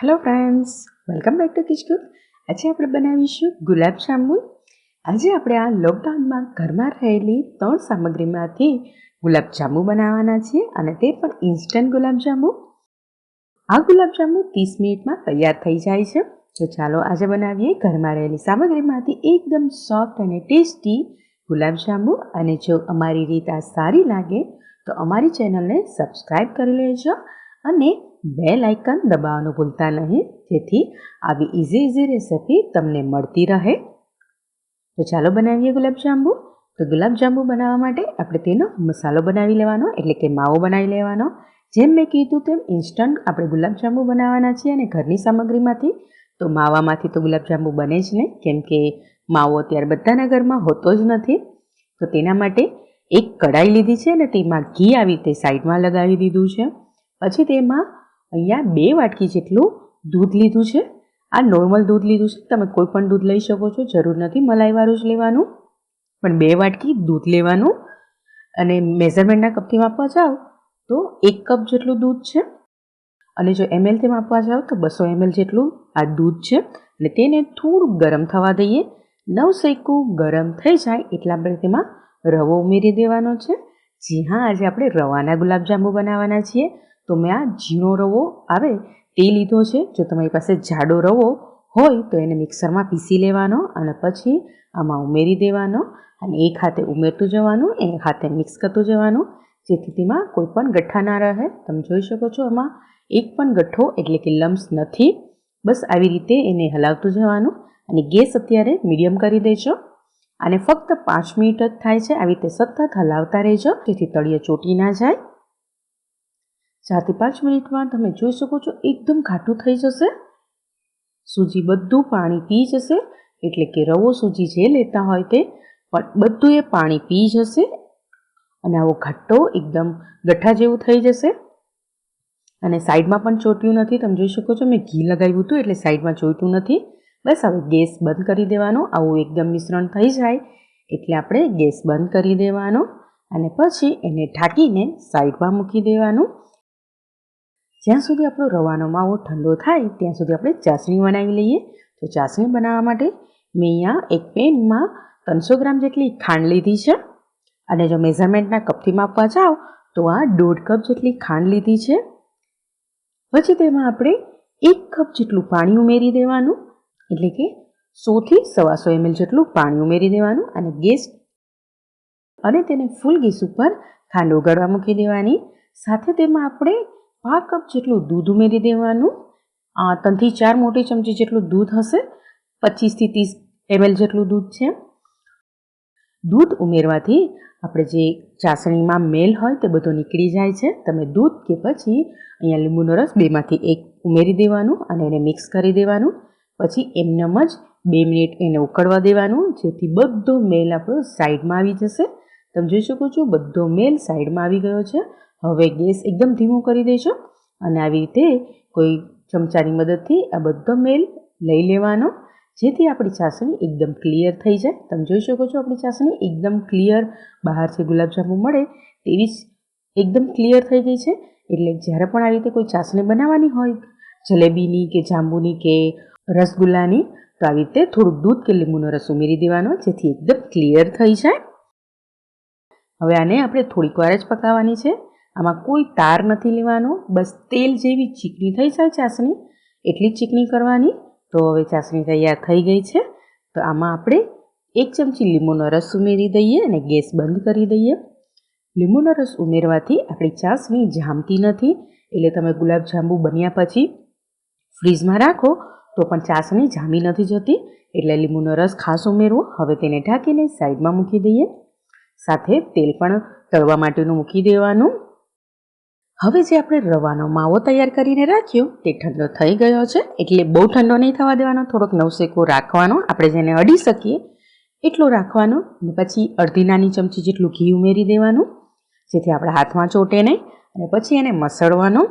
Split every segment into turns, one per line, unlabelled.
Hello friends, welcome back to Kitchcook. આજે આપણે બનાવીશું ગુલાબ જાંબુ. આજે આપણે આ લોકડાઉનમાં ઘરમાં રહેલી 3 સામગ્રીમાંથી ગુલાબ જાંબુ બનાવવાના છીએ અને તે પણ ઇન્સ્ટન્ટ ગુલાબ જાંબુ. આ ગુલાબ જાંબુ 30 મિનિટમાં તૈયાર થઈ જાય છે. તો ચાલો આજે બનાવીએ ઘરમાં રહેલી સામગ્રીમાંથી એકદમ સોફ્ટ અને ટેસ્ટી ગુલાબ જાંબુ. અને જો અમારી રીત આ સારી લાગે તો અમારી ચેનલને સબસ્ક્રાઈબ કરી લેજો અને બેલ આઇકન દબાવવાનું ભૂલતા નહીં, જેથી આવી ઇઝી રેસિપી તમને મળતી રહે. તો ચાલો બનાવીએ ગુલાબ જાંબુ. તો ગુલાબ જાંબુ બનાવવા માટે આપણે તેનો મસાલો બનાવી લેવાનો, એટલે કે માવો બનાવી લેવાનો. જેમ મેં કીધું તેમ ઇન્સ્ટન્ટ આપણે ગુલાબ જાંબુ બનાવવાના છીએ અને ઘરની સામગ્રીમાંથી. તો માવામાંથી તો ગુલાબ જાંબુ બને જ નહીં, કેમ કે માવો અત્યારે બધાના ઘરમાં હોતો જ નથી. તો તેના માટે એક કઢાઈ લીધી છે અને તેમાં ઘી આવી રીતે સાઈડમાં લગાવી દીધું છે. પછી તેમાં અહીંયા 2 વાટકી જેટલું દૂધ લીધું છે. આ નોર્મલ દૂધ લીધું છે, તમે કોઈ પણ દૂધ લઈ શકો છો, જરૂર નથી મલાઈવાળું જ લેવાનું. પણ 2 વાટકી દૂધ લેવાનું અને મેઝરમેન્ટના કપથી માપવા જાઓ તો 1 કપ જેટલું દૂધ છે. અને જો એમએલથી માપવા જાઓ તો 200 ml જેટલું આ દૂધ છે. અને તેને થોડું ગરમ થવા દઈએ. નવસેકું ગરમ થઈ જાય એટલે આપણે તેમાં રવો ઉમેરી દેવાનો છે. જી હા, આજે આપણે રવાના ગુલાબજાંબુ બનાવવાના છીએ. તો મેં આ ઝીણો રવો આવે તે લીધો છે. જો તમારી પાસે જાડો રવો હોય તો એને મિક્સરમાં પીસી લેવાનો અને પછી આમાં ઉમેરી દેવાનો. અને એક હાથે ઉમેરતું જવાનું, એક હાથે મિક્સ કરતું જવાનું, જેથી તેમાં કોઈ પણ ગઠ્ઠા ના રહે. તમે જોઈ શકો છો આમાં એક પણ ગઠ્ઠો એટલે કે લમ્સ નથી. બસ આવી રીતે એને હલાવતું જવાનું. અને ગેસ અત્યારે મીડિયમ કરી દેજો. અને ફક્ત 5 મિનિટ જ થાય છે. આવી રીતે સતત હલાવતા રહેજો, જેથી તળિયે ચોટી ના જાય. 4 થી 5 મિનિટમાં તમે જોઈ શકો છો એકદમ ઘાટું થઈ જશે. સૂજી બધું પાણી પી જશે, એટલે કે રવો સૂજી જે લેતા હોય તે પણ બધું એ પાણી પી જશે. અને આવો ઘટ્ટો એકદમ ગઠ્ઠા જેવું થઈ જશે. અને સાઈડમાં પણ ચોટ્યું નથી. તમે જોઈ શકો છો મેં ઘી લગાવ્યું હતું એટલે સાઈડમાં ચોટ્યું નથી. બસ હવે ગેસ બંધ કરી દેવાનો. આવું એકદમ મિશ્રણ થઈ જાય એટલે આપણે ગેસ બંધ કરી દેવાનો અને પછી એને ઢાંકીને સાઈડમાં મૂકી દેવાનું. જ્યાં સુધી આપણો રવાનો માવો ઠંડો થાય ત્યાં સુધી આપણે ચાસણી બનાવી લઈએ. તો ચાસણી બનાવવા માટે મેં અહીંયા એક પેનમાં 300 ગ્રામ જેટલી ખાંડ લીધી છે. અને જો મેઝરમેન્ટના કપથી માપવા જાઓ તો આ 1.5 કપ જેટલી ખાંડ લીધી છે. પછી તેમાં આપણે 1 કપ જેટલું પાણી ઉમેરી દેવાનું, એટલે કે 100 થી 125 ml જેટલું પાણી ઉમેરી દેવાનું. અને ગેસ અને તેને ફૂલ ગેસ ઉપર ખાંડ ઓગાળવા મૂકી દેવાની. સાથે તેમાં આપણે 5 કપ જેટલું દૂધ ઉમેરી દેવાનું. 3 થી 4 મોટી ચમચી જેટલું દૂધ હશે. 25 થી 30 ml જેટલું દૂધ છે. દૂધ ઉમેરવાથી આપણે જે ચાસણીમાં મેલ હોય તે બધો નીકળી જાય છે. તમે દૂધ કે પછી અહીંયા લીંબુનો રસ બેમાંથી એક ઉમેરી દેવાનું અને એને મિક્સ કરી દેવાનું. પછી એમનેમ જ 2 મિનિટ એને ઉકળવા દેવાનું, જેથી બધો મેલ આપણો સાઈડમાં આવી જશે. તમે જોઈ શકો છો બધો મેલ સાઈડમાં આવી ગયો છે. હવે ગેસ એકદમ ધીમો કરી દેજો અને આવી રીતે કોઈ ચમચાની મદદથી આ બધો મેલ લઈ લેવાનો, જેથી આપણી ચાસણી એકદમ ક્લિયર થઈ જાય. તમે જોઈ શકો છો આપણી ચાસણી એકદમ ક્લિયર, બહારથી ગુલાબજાંબુ મળે તેવી જ એકદમ ક્લિયર થઈ ગઈ છે. એટલે જ્યારે પણ આવી રીતે કોઈ ચાસણી બનાવવાની હોય, જલેબીની કે જાંબુની કે રસગુલ્લાની, તો આવી રીતે થોડુંક દૂધ કે લીંબુનો રસ ઉમેરી દેવાનો, જેથી એકદમ ક્લિયર થઈ જાય. હવે આને આપણે થોડીક વાર જ પકાવવાની છે. આમાં કોઈ તાર નથી લેવાનો. બસ તેલ જેવી ચીકણી થઈ જાય ચાસણી એટલી જ ચીકણી કરવાની. તો હવે ચાસણી તૈયાર થઈ ગઈ છે. તો આમાં આપણે 1 ચમચી લીંબુનો રસ ઉમેરી દઈએ અને ગેસ બંધ કરી દઈએ. લીંબુનો રસ ઉમેરવાથી આપણી ચાસણી જામતી નથી. એટલે તમે ગુલાબજાંબુ બન્યા પછી ફ્રીજમાં રાખો તો પણ ચાસણી જામી નથી જતી. એટલે લીંબુનો રસ ખાસ ઉમેરવો. હવે તેને ઢાંકીને સાઈડમાં મૂકી દઈએ. સાથે તેલ પણ તળવા માટેનું મૂકી દેવાનું. હવે જે આપણે રવાનો માવો તૈયાર કરીને રાખ્યો તે ઠંડો થઈ ગયો છે. એટલે બહુ ઠંડો નહીં થવા દેવાનો, થોડોક નવસેકો રાખવાનો. આપણે જેને અડી શકીએ એટલો રાખવાનો. અને પછી અડધી નાની ચમચી જેટલું ઘી ઉમેરી દેવાનું, જેથી આપણા હાથમાં ચોટે નહીં. અને પછી એને મસળવાનો.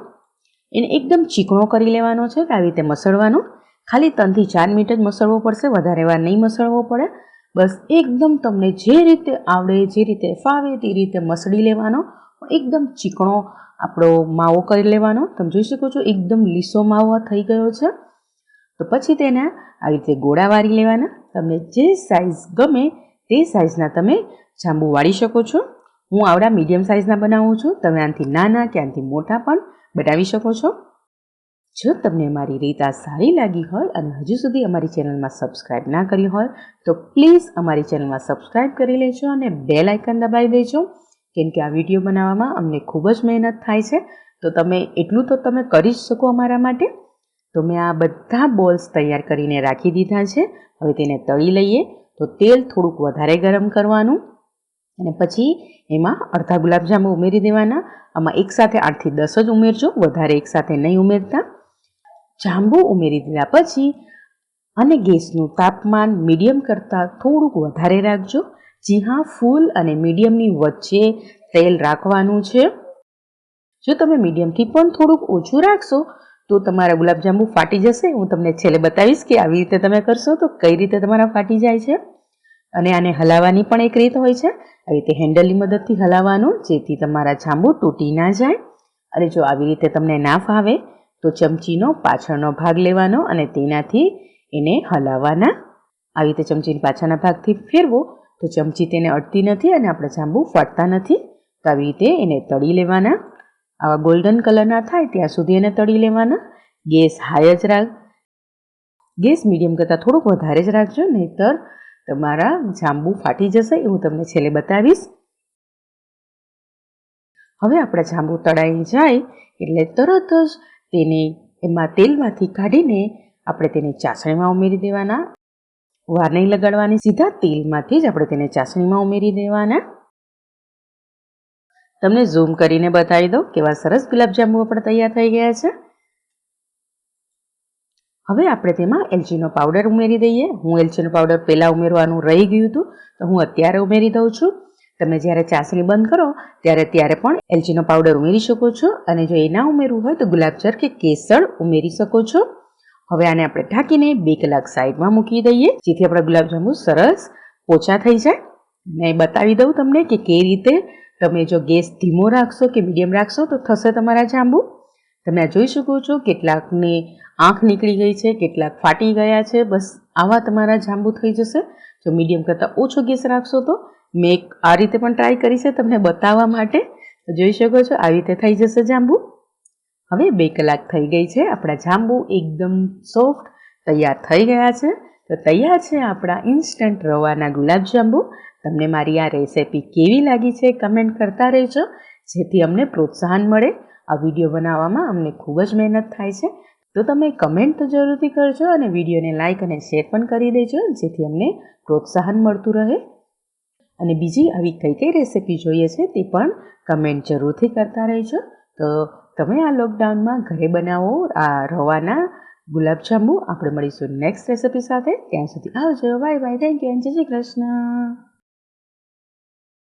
એને એકદમ ચીકણો કરી લેવાનો છે. આવી રીતે મસળવાનો. ખાલી 3 થી 4 મિનિટ જ મસળવો પડશે, વધારે વાર નહીં મસળવો પડે. બસ એકદમ તમને જે રીતે આવડે, જે રીતે ફાવે તે રીતે મસળી લેવાનો. એકદમ ચીકણો આપણો માવો કરી લેવાનો. તમે જોઈ શકો છો એકદમ લીસો માવો થઈ ગયો છે. તો પછી તેને આવી રીતે ગોળા વાળી લેવાના. તમને જે સાઇઝ ગમે તે સાઇઝના તમે જાંબુ વાળી શકો છો. હું આવડા મીડિયમ સાઇઝના બનાવું છું. તમે આનાથી નાના કે આનાથી મોટા પણ બનાવી શકો છો. જો તમને અમારી રીત આ સારી લાગી હોય અને હજુ સુધી અમારી ચેનલમાં સબસ્ક્રાઈબ ના કરી હોય તો પ્લીઝ અમારી ચેનલમાં સબસ્ક્રાઈબ કરી લેજો અને બેલ આઇકન દબાવી દેજો, કેમ કે આ વિડીયો બનાવવામાં અમને ખૂબ જ મહેનત થાય છે. તો તમે એટલું તો તમે કરી જ શકો અમારા માટે. તો મેં આ બધા બોલ્સ તૈયાર કરીને રાખી દીધા છે. હવે તેને તળી લઈએ. તો તેલ થોડુંક વધારે ગરમ કરવાનું અને પછી એમાં અડધા ગુલાબજાંબુ ઉમેરી દેવાના. આમાં એકસાથે 8 થી 10 જ ઉમેરજો, વધારે એકસાથે નહીં ઉમેરતા. જાંબુ ઉમેરી દીધા પછી અને ગેસનું તાપમાન મીડિયમ કરતાં થોડુંક વધારે રાખજો. જી હા, ફૂલ અને મીડિયમની વચ્ચે તેલ રાખવાનું છે. જો તમે મીડિયમથી પણ થોડુંક ઓછું રાખશો તો તમારા ગુલાબજાંબુ ફાટી જશે. હું તમને છેલ્લે બતાવીશ કે આવી રીતે તમે કરશો તો કઈ રીતે તમારા ફાટી જાય છે. અને આને હલાવવાની પણ એક રીત હોય છે. આવી રીતે હેન્ડલની મદદથી હલાવવાનું, જેથી તમારા જાંબુ તૂટી ના જાય. અને જો આવી રીતે તમને ના ફાવે તો ચમચીનો પાછળનો ભાગ લેવાનો અને તેનાથી એને હલાવવાના. આવી રીતે ચમચીની પાછળના ભાગથી ફેરવો તો ચમચી તેને અડતી નથી અને આપણા જાંબુ ફાટતા નથી. તો આવી રીતે એને તળી લેવાના. આવા ગોલ્ડન કલરના થાય ત્યાં સુધી એને તળી લેવાના. ગેસ હાઈ જ ગેસ મીડિયમ કરતાં થોડુંક વધારે જ રાખજો, નહીંતર તમારા જાંબુ ફાટી જશે. એ હું તમને છેલ્લે બતાવીશ. હવે આપણા જાંબુ તળાઈ જાય એટલે તરત જ તેને એમાં તેલમાંથી કાઢીને આપણે તેને ચાસણીમાં ઉમેરી દેવાના. વાર નહીં લગાડવાની, સીધા તેલમાંથી જ આપણે તેને ચાસણીમાં ઉમેરી દેવાના. તમને ઝૂમ કરીને બતાવી દઉં કેવા સરસ ગુલાબજાંબુ આપણે તૈયાર થઈ ગયા છે. હવે આપણે તેમાં એલચીનો પાવડર ઉમેરી દઈએ. હું એલચીનો પાવડર પહેલાં ઉમેરવાનું રહી ગયું હતું તો હું અત્યારે ઉમેરી દઉં છું. તમે જ્યારે ચાસણી બંધ કરો ત્યારે પણ એલચીનો પાવડર ઉમેરી શકો છો. અને જો એ ના ઉમેરવું હોય તો ગુલાબજળ કે કેસર ઉમેરી શકો છો. હવે આને આપણે ઢાંકીને 2 કલાક સાઈડમાં મૂકી દઈએ, જેથી આપણા ગુલાબજાંબુ સરસ પોચા થઈ જાય. મેં બતાવી દઉં તમને કે કઈ રીતે તમે જો ગેસ ધીમો રાખશો કે મીડિયમ રાખશો તો થશે તમારા જાંબુ. તમે આ જોઈ શકો છો, કેટલાકની આંખ નીકળી ગઈ છે, કેટલાક ફાટી ગયા છે. બસ આવા તમારા જાંબુ થઈ જશે. જો મીડિયમ કરતાં ઓછો ગેસ રાખશો તો મેં આ રીતે પણ ટ્રાય કરી છે તમને બતાવવા માટે. તો જોઈ શકો છો આવી રીતે થઈ જશે જાંબુ. હવે 2 કલાક થઈ ગઈ છે. આપણા જાંબુ એકદમ સોફ્ટ તૈયાર થઈ ગયા છે. તો તૈયાર છે આપણા ઇન્સ્ટન્ટ રવાના ગુલાબજાંબુ. તમને મારી આ રેસિપી કેવી લાગી છે કમેન્ટ કરતા રહેજો, જેથી અમને પ્રોત્સાહન મળે. આ વિડીયો બનાવવામાં અમને ખૂબ જ મહેનત થાય છે. તો તમે કમેન્ટ તો જરૂરથી કરજો અને વિડીયોને લાઇક અને શેર પણ કરી દેજો, જેથી અમને પ્રોત્સાહન મળતું રહે. અને બીજી આવી કઈ રેસિપી જોઈએ છે તે પણ કમેન્ટ જરૂરથી કરતા રહેજો. તો તમે આ લોકડાઉનમાં ઘરે બનાવો આ રવાના ગુલાબજાંબુ. આપણે મળીશું નેક્સ્ટ રેસિપી સાથે. ત્યાં સુધી આવજો. Bye bye. Thank you. જય શ્રી કૃષ્ણ.